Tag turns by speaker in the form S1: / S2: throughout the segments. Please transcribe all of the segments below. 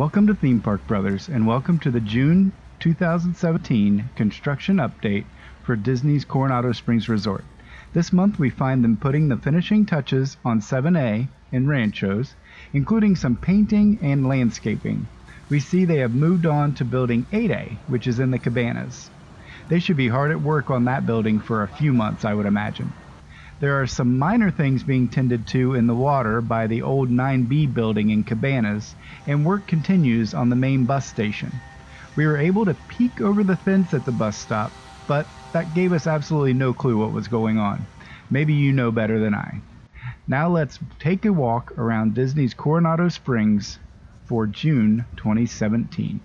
S1: Welcome to Theme Park Brothers, and welcome to the June 2017 construction update for Disney's Coronado Springs Resort. This month we find them putting the finishing touches on 7A and Ranchos, including some painting and landscaping. We see they have moved on to building 8A, which is in the Cabanas. They should be hard at work on that building for a few months, I would imagine. There are some minor things being tended to in the water by the old 9B building in Cabanas, and work continues on the main bus station. We were able to peek over the fence at the bus stop, but that gave us absolutely no clue what was going on. Maybe you know better than I. Now let's take a walk around Disney's Coronado Springs for June 2017.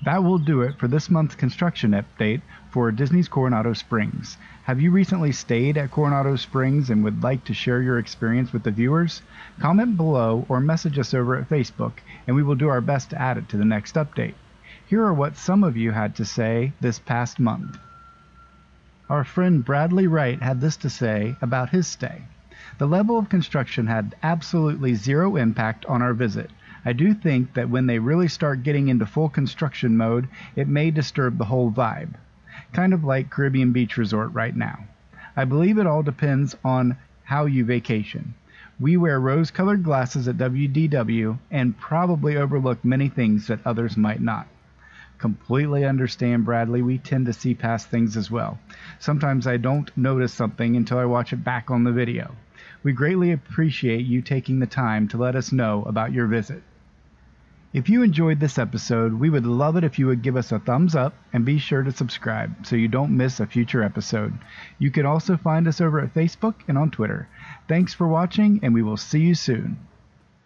S1: That will do it for this month's construction update for Disney's Coronado Springs. Have you recently stayed at Coronado Springs and would like to share your experience with the viewers? Comment below or message us over at Facebook, and we will do our best to add it to the next update. Here are what some of you had to say this past month. Our friend Bradley Wright had this to say about his stay. The level of construction had absolutely zero impact on our visit. I do think that when they really start getting into full construction mode, it may disturb the whole vibe. Kind of like Caribbean Beach Resort right now. I believe it all depends on how you vacation. We wear rose-colored glasses at WDW and probably overlook many things that others might not. Completely understand, Bradley. We tend to see past things as well. Sometimes I don't notice something until I watch it back on the video. We greatly appreciate you taking the time to let us know about your visit. If you enjoyed this episode, we would love it if you would give us a thumbs up and be sure to subscribe so you don't miss a future episode. You can also find us over at Facebook and on Twitter. Thanks for watching, and we will see you soon.